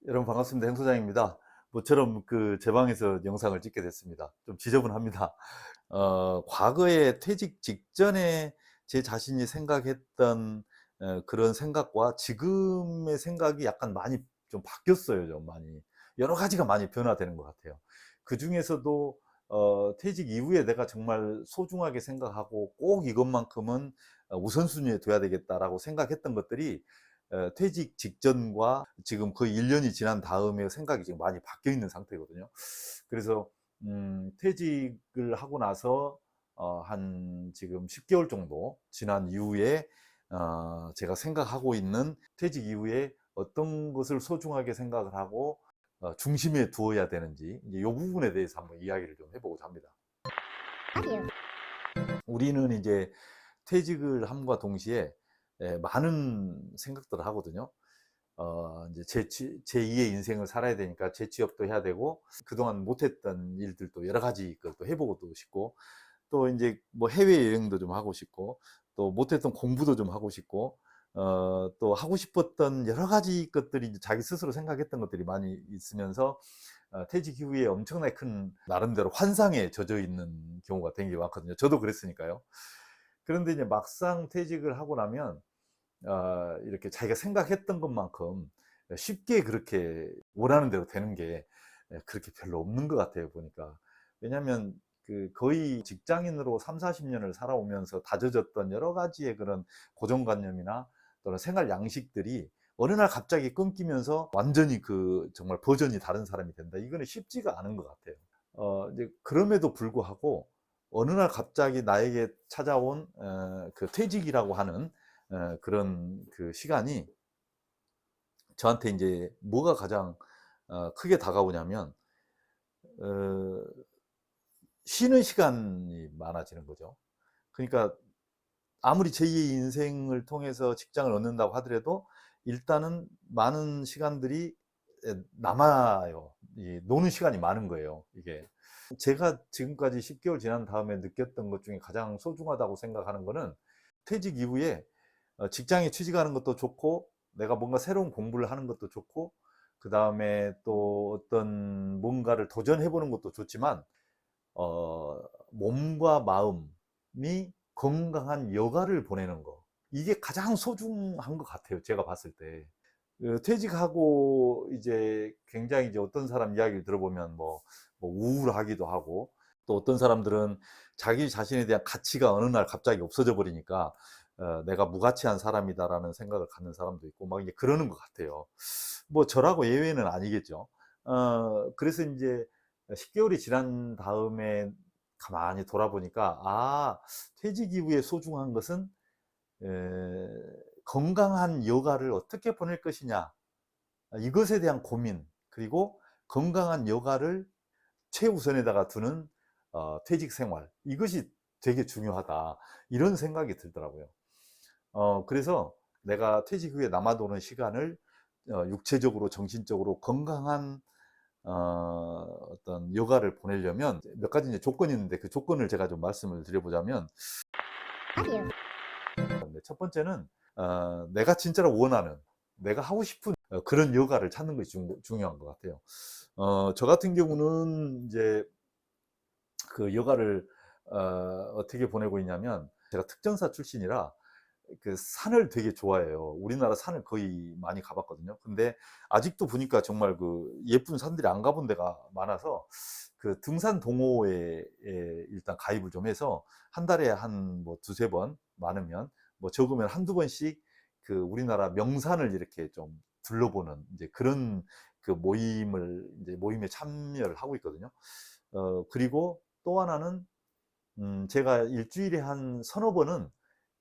여러분 반갑습니다. 행 소장입니다. 모처럼 제 방에서 영상을 찍게 됐습니다. 좀 지저분합니다. 과거에 퇴직 직전에 제 자신이 생각했던 그런 생각과 지금의 생각이 약간 많이 좀 바뀌었어요. 좀 많이. 여러 가지가 많이 변화되는 것 같아요. 그중에서도 퇴직 이후에 내가 정말 소중하게 생각하고 꼭 이것만큼은 우선순위에 둬야 되겠다라고 생각했던 것들이 퇴직 직전과 지금 거의 1 년이 지난 다음에 생각이 지금 많이 바뀌어 있는 상태거든요. 그래서 퇴직을 하고 나서 한 지금 10 개월 정도 지난 이후에 제가 생각하고 있는 퇴직 이후에 어떤 것을 소중하게 생각을 하고 중심에 두어야 되는지 이제 요 부분에 대해서 한번 이야기를 좀 해 보고자 합니다. 우리는 이제 퇴직을 함과 동시에 많은 생각들을 하거든요. 이제 제2의 인생을 살아야 되니까 재취업도 해야 되고 그동안 못했던 일들도 여러 가지 것도 해보고도 싶고 또 이제 뭐 해외여행도 좀 하고 싶고 또 못했던 공부도 좀 하고 싶고 또 하고 싶었던 여러 가지 것들이 이제 자기 스스로 생각했던 것들이 많이 있으면서 퇴직 이후에 엄청나게 큰 나름대로 환상에 젖어 있는 경우가 되게 많거든요. 저도 그랬으니까요. 그런데 이제 막상 퇴직을 하고 나면 이렇게 자기가 생각했던 것만큼 쉽게 그렇게 원하는 대로 되는 게 그렇게 별로 없는 것 같아요, 보니까. 왜냐하면 거의 직장인으로 30-40 년을 살아오면서 다져졌던 여러 가지의 그런 고정관념이나 또는 생활 양식들이 어느 날 갑자기 끊기면서 완전히 정말 버전이 다른 사람이 된다. 이거는 쉽지가 않은 것 같아요. 이제 그럼에도 불구하고 어느 날 갑자기 나에게 찾아온 퇴직이라고 하는 그런 시간이 저한테 이제 뭐가 가장 크게 다가오냐면 어 쉬는 시간이 많아지는 거죠. 그러니까 아무리 제2의 인생을 통해서 직장을 얻는다고 하더라도 일단은 많은 시간들이 남아요. 이 노는 시간이 많은 거예요, 이게. 제가 지금까지 10 개월 지난 다음에 느꼈던 것 중에 가장 소중하다고 생각하는 거는 퇴직 이후에 직장에 취직하는 것도 좋고 내가 뭔가 새로운 공부를 하는 것도 좋고 그다음에 또 어떤 뭔가를 도전해 보는 것도 좋지만 어 몸과 마음이 건강한 여가를 보내는 거. 이게 가장 소중한 것 같아요, 제가 봤을 때. 퇴직하고 이제 굉장히 이제 어떤 사람 이야기를 들어보면 뭐 우울하기도 하고 또 어떤 사람들은 자기 자신에 대한 가치가 어느 날 갑자기 없어져 버리니까 '내가 무가치한 사람이다.'라는 생각을 갖는 사람도 있고 막 이제 그러는 것 같아요. 뭐 저라고 예외는 아니겠죠. 그래서 인제 10 개월이 지난 다음에 가만히 돌아보니까 '아 퇴직 이후에 소중한 것은 에 건강한 여가를 어떻게 보낼 것이냐.' 이것에 대한 고민 그리고 건강한 여가를 최우선에다가 두는 퇴직 생활 이것이 되게 중요하다. 이런 생각이 들더라고요. 그래서 내가 퇴직 후에 남아 도는 시간을 육체적으로 정신적으로 건강한 어떤 여가를 보내려면 몇 가지 이제 조건이 있는데 그 조건을 제가 좀 말씀을 드려보자면 네, 첫 번째는 내가 진짜로 원하는 내가 하고 싶은 그런 여가를 찾는 것이 중요한 것 같아요. 저 같은 경우는 이제 그 여가를 어떻게 보내고 있냐면 제가 특전사 출신이라 산을 되게 좋아해요. 우리나라 산을 거의 많이 가봤거든요. 근데 아직도 보니까 정말 예쁜 산들이 안 가본 데가 많아서 등산 동호회에 일단 가입을 좀 해서 한 달에 한 뭐 두세 번 많으면 뭐 적으면 한두 번씩 우리나라 명산을 이렇게 좀 둘러보는 이제 그런 모임에 참여를 하고 있거든요. 그리고 또 하나는 제가 일 주일에 한 서너 번은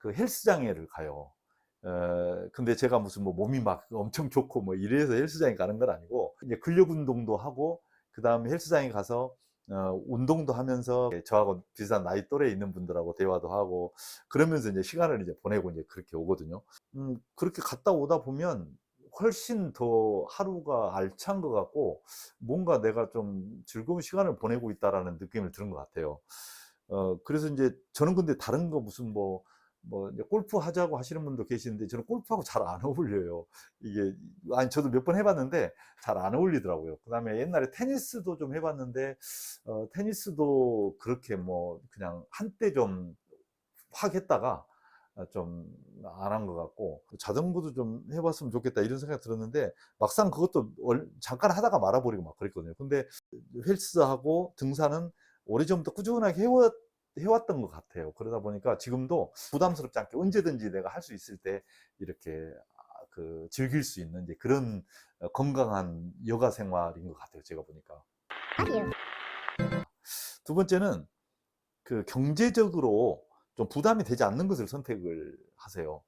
헬스장에를 가요. 근데 제가 무슨 뭐 몸이 막 엄청 좋고 뭐 이래서 헬스장에 가는 건 아니고 이제 근력 운동도 하고 그다음에 헬스장에 가서 운동도 하면서 저하고 비슷한 나이 또래에 있는 분들하고 대화도 하고 그러면서 이제 시간을 이제 보내고 이제 그렇게 오거든요. 그렇게 갔다 오다 보면 훨씬 더 하루가 알찬 것 같고 뭔가 내가 좀 즐거운 시간을 보내고 있다라는 느낌을 드는 것 같아요. 그래서 인제 저는 근데 다른 거 무슨 뭐 뭐 이제 골프 하자고 하시는 분도 계시는데 저는 골프하고 잘 안 어울려요. 이게 아니 저도 몇 번 해봤는데 잘 안 어울리더라고요. 그다음에 옛날에 테니스도 좀 해봤는데 테니스도 그렇게 뭐 그냥 한때 좀 확 했다가 좀 안 한 것 같고 자전거도 좀 해봤으면 좋겠다 이런 생각이 들었는데 막상 그것도 잠깐 하다가 말아버리고 막 그랬거든요. 근데 헬스하고 등산은 오래전부터 꾸준하게 해왔던 것 같아요. 그러다 보니까 지금도 부담스럽지 않게 언제든지 내가 할 수 있을 때 이렇게 그 즐길 수 있는 이제 그런 건강한 여가 생활인 것 같아요. 제가 보니까. 두 번째는 그 경제적으로 좀 부담이 되지 않는 것을 선택을 하세요.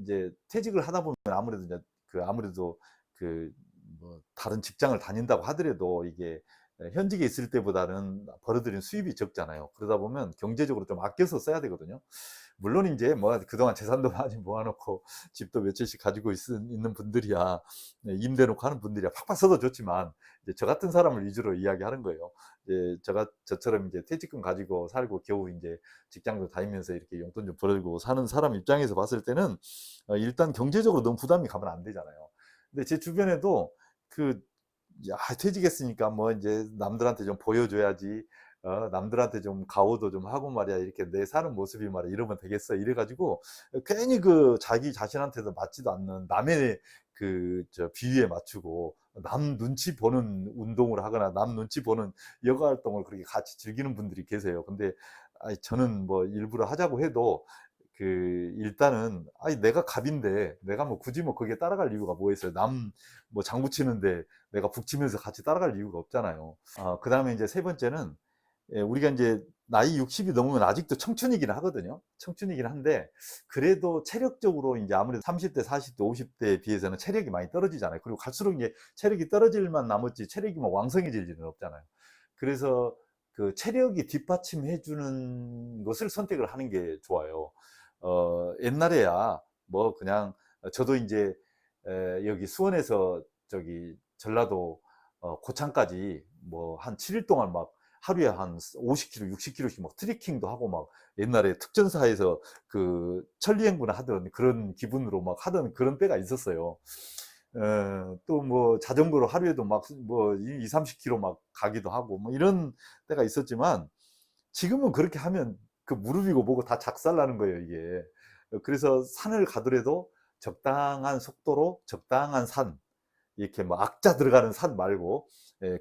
이제 퇴직을 하다 보면 아무래도 이제 아무래도 그 뭐 다른 직장을 다닌다고 하더라도 이게 현직에 있을 때보다는 벌어들이는 수입이 적잖아요. 그러다 보면 경제적으로 좀 아껴서 써야 되거든요. 물론 이제 뭐 그동안 재산도 많이 모아놓고 집도 몇 채씩 가지고 있는 분들이야, 네, 임대 놓고 하는 분들이야 팍팍 써도 좋지만 이제 저 같은 사람을 위주로 이야기하는 거예요. 이제 저처럼 이제 퇴직금 가지고 살고 겨우 이제 직장도 다니면서 이렇게 용돈 좀 벌고 사는 사람 입장에서 봤을 때는 일단 경제적으로 너무 부담이 가면 안 되잖아요. 근데 제 주변에도 그 야, 퇴직했으니까 뭐 이제 남들한테 좀 보여줘야지. 남들한테 좀 가오도 좀 하고 말이야. 이렇게 내 사는 모습이 말이야. 이러면 되겠어. 이래가지고 괜히 그 자기 자신한테도 맞지도 않는 남의 그 저 비위에 맞추고 남 눈치 보는 운동을 하거나 남 눈치 보는 여가 활동을 그렇게 같이 즐기는 분들이 계세요. 근데 저는 뭐 일부러 하자고 해도 그 일단은 아니 내가 갑인데 내가 뭐 굳이 뭐 거기에 따라갈 이유가 뭐 있어요. 남 뭐 장구 치는데 내가 북치면서 같이 따라갈 이유가 없잖아요. 그다음에 이제 세 번째는 우리가 이제 나이 60이 넘으면 아직도 청춘이긴 하거든요. 청춘이긴 한데 그래도 체력적으로 이제 아무래도 30대, 40대, 50대에 비해서는 체력이 많이 떨어지잖아요. 그리고 갈수록 이제 체력이 떨어질만 남았지 체력이 뭐 왕성해질 일은 없잖아요. 그래서 그 체력이 뒷받침해 주는 것을 선택을 하는 게 좋아요. 옛날에야 뭐 그냥 저도 이제 여기 수원에서 저기 전라도 고창까지 뭐 한 7일 동안 막 하루에 한 50km, 60km씩 막 트레킹도 하고 막 옛날에 특전사에서 그 천리행군을 하던 그런 기분으로 막 하던 그런 때가 있었어요. 또 뭐 자전거로 하루에도 막 뭐 2, 30km 막 가기도 하고 뭐 이런 때가 있었지만 지금은 그렇게 하면 그 무릎이고 뭐고 다 작살나는 거예요, 이게. 그래서 산을 가더라도 적당한 속도로 적당한 산, 이렇게 뭐 악자 들어가는 산 말고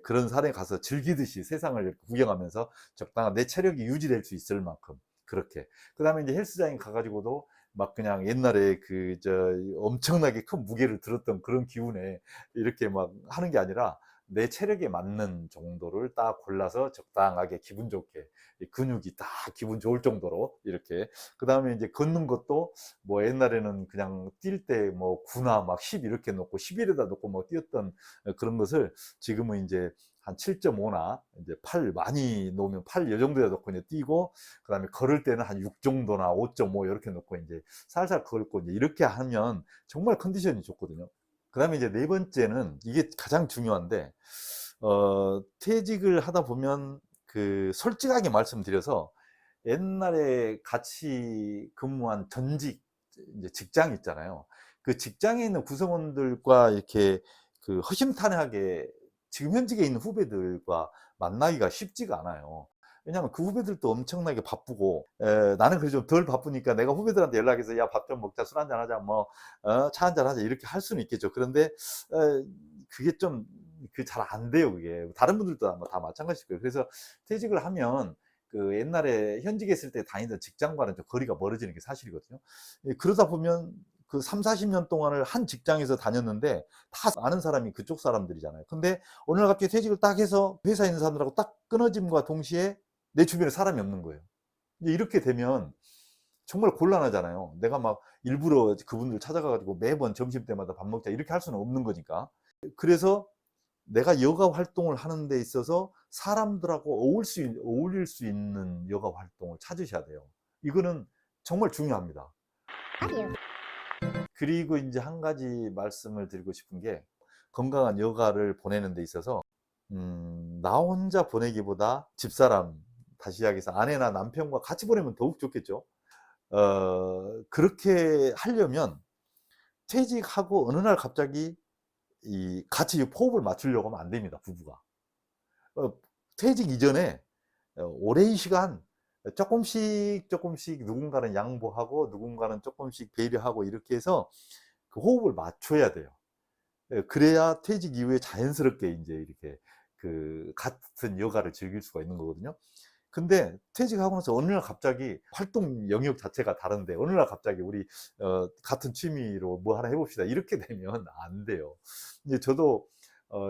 그런 산에 가서 즐기듯이 세상을 이렇게 구경하면서 적당한 내 체력이 유지될 수 있을 만큼 그렇게. 그다음에 이제 헬스장에 가가지고도 막 그냥 옛날에 그 저 엄청나게 큰 무게를 들었던 그런 기운에 이렇게 막 하는 게 아니라 내 체력에 맞는 정도를 딱 골라서 적당하게 기분 좋게 근육이 딱 기분 좋을 정도로 이렇게. 그다음에 이제 걷는 것도 뭐 옛날에는 그냥 뛸 때 뭐 9나 막 10 이렇게 놓고 11에다 놓고 뭐 뛰었던 그런 것을 지금은 이제 한 7.5나 이제 8 많이 놓으면 8 요 정도에 놓고 이제 뛰고 그다음에 걸을 때는 한 6 정도나 5.5 이렇게 놓고 이제 살살 걷고 이제 이렇게 하면 정말 컨디션이 좋거든요. 그다음에 이제 네 번째는 이게 가장 중요한데 퇴직을 하다 보면 그 솔직하게 말씀드려서 옛날에 같이 근무한 전직 이제 직장 있잖아요. 그 직장에 있는 구성원들과 이렇게 그 허심탄회하게 지금 현직에 있는 후배들과 만나기가 쉽지가 않아요. 왜냐하면 그 후배들도 엄청나게 바쁘고 나는 그래도 좀 덜 바쁘니까 내가 후배들한테 연락해서 야 밥 좀 먹자 술 한잔 하자 뭐 차 한잔 하자 이렇게 할 수는 있겠죠. 그런데 그게 좀 그 잘 안 돼요 그게. 다른 분들도 아마 다 마찬가지일 거예요. 그래서 퇴직을 하면 그 옛날에 현직에 있을 때 다니던 직장과는 좀 거리가 멀어지는 게 사실이거든요. 그러다 보면 그 3, 40년 동안을 한 직장에서 다녔는데 다 아는 사람이 그쪽 사람들이잖아요. 근데 어느 날 갑자기 퇴직을 딱 해서 회사에 있는 사람들하고 딱 끊어짐과 동시에 내 주변에 사람이 없는 거예요. 이렇게 되면 정말 곤란하잖아요. 내가 막 일부러 그분들 찾아가 가지고 매번 점심때마다 밥 먹자 이렇게 할 수는 없는 거니까. 그래서 내가 여가 활동을 하는 데 있어서 사람들하고 어울릴 수 있는 여가 활동을 찾으셔야 돼요. 이거는 정말 중요합니다. 그리고 이제 한 가지 말씀을 드리고 싶은 게 건강한 여가를 보내는 데 있어서 나 혼자 보내기보다 집사람, 다시 이야기해서 아내나 남편과 같이 보내면 더욱 좋겠죠. 그렇게 하려면 퇴직하고 어느 날 갑자기 이 같이 호흡을 맞추려고 하면 안 됩니다, 부부가. 어 퇴직 이전에 오랜 시간 쪼끔씩, 쪼끔씩 누군가는 양보하고 누군가는 쪼끔씩 배려하고 이렇게 해서 그 호흡을 맞춰야 돼요. 예, 그래야 퇴직 이후에 자연스럽게 인제 이렇게 그 같은 여가를 즐길 수가 있는 거거든요. 근데 퇴직하고 나서 어느 날 갑자기 활동 영역 자체가 다른데 어느 날 갑자기 "우리 같은 취미로 뭐 하나 해 봅시다." 이렇게 되면 안 돼요. 이제 저도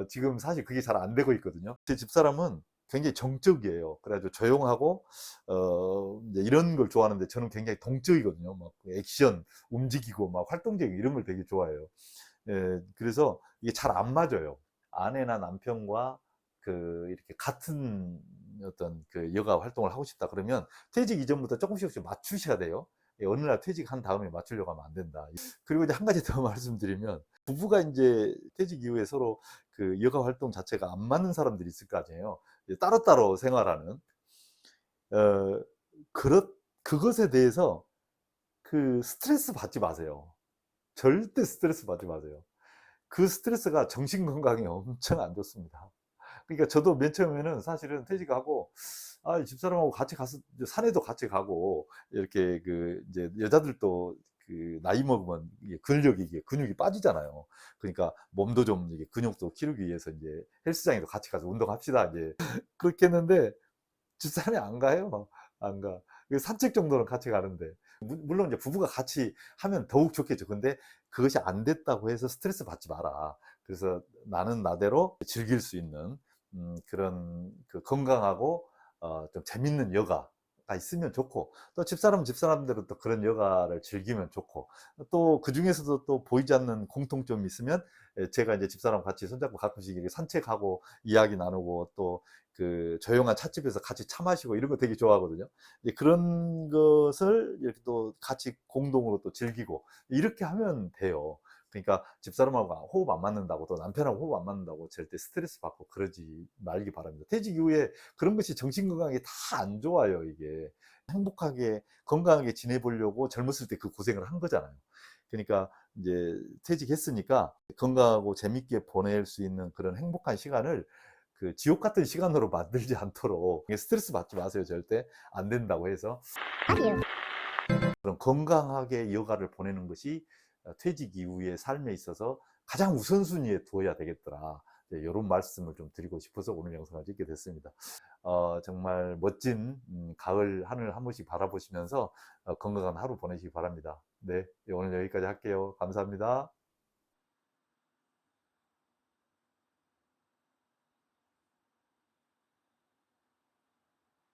지금 사실 그게 잘 안 되고 있거든요. 제 집사람은 굉장히 정적이에요. 그래 가지고 조용하고 인제 이런 걸 좋아하는데 저는 굉장히 동적이거든요. 막 그 액션, 움직이고 막 활동적이고 이런 걸 되게 좋아해요. 예. 그래서 이게 잘 안 맞아요. 아내나 남편과 그 이렇게 같은 어떤 그 여가 활동을 하고 싶다 그러면 퇴직 이전부터 쪼끔씩 맞추셔야 돼요. 예, 어느 날 퇴직한 다음에 맞추려고 하면 안 된다. 그리고 이제 한 가지 더 말씀드리면 부부가 인제 퇴직 이후에 서로 그 여가 활동 자체가 안 맞는 사람들이 있을 거 아니에요. 이제 따로따로 생활하는. 어 그렇 그것에 대해서 그 스트레스 받지 마세요. 절대 스트레스 받지 마세요. 그 스트레스가 정신 건강에 엄청 안 좋습니다. 그러니까 저도 맨 처음에는 사실은 퇴직하고 아, 집사람하고 같이 가서 이제 산에도 같이 가고 이렇게 그 이제 여자들도 그 나이 먹으면 이게 근력이 이게 근육이 빠지잖아요. 그러니까 몸도 좀 이게 근육도 키우기 위해서 인제 헬스장에도 같이 가서 "운동합시다." 이제 그렇게 했는데 집사람이 안 가요. 안 가. 그 산책 정도는 같이 가는데. 물론 이제 부부가 같이 하면 더욱 좋겠죠. 근데 그것이 안 됐다고 해서 스트레스 받지 마라. 그래서 나는 나대로 즐길 수 있는 그런 그 건강하고 좀 재밌는 여가가 있으면 좋고, 또 집사람은 집사람대로 또 그런 여가를 즐기면 좋고, 또 그중에서도 또 보이지 않는 공통점이 있으면 제가 이제 집사람 같이 손잡고 가끔씩 이렇게 산책하고 이야기 나누고 또 그 조용한 찻집에서 같이 차 마시고 이런 거 되게 좋아하거든요. 이제 그런 것을 이렇게 또 같이 공동으로 또 즐기고 이렇게 하면 돼요. 그러니까 집사람하고 호흡 안 맞는다고 또 남편하고 호흡 안 맞는다고 절대 스트레스 받고 그러지 말기 바랍니다. 퇴직 이후에 그런 것이 정신 건강에 다 안 좋아요, 이게. 행복하게 건강하게 지내보려고 젊었을 때 그 고생을 한 거잖아요. 그러니까 인제 퇴직했으니까 건강하고 재밌게 보낼 수 있는 그런 행복한 시간을 그 지옥 같은 시간으로 만들지 않도록 스트레스 받지 마세요, 절대. 안 된다고 해서. 그런 건강하게 여가를 보내는 것이 퇴직 이후의 삶에 있어서 가장 우선순위에 두어야 되겠더라. 네, 요런 말씀을 좀 드리고 싶어서 오늘 영상을 찍게 됐습니다. 정말 멋진 가을 하늘 한 번씩 바라보시면서 건강한 하루 보내시기 바랍니다. 네. 오늘 여기까지 할게요. 감사합니다.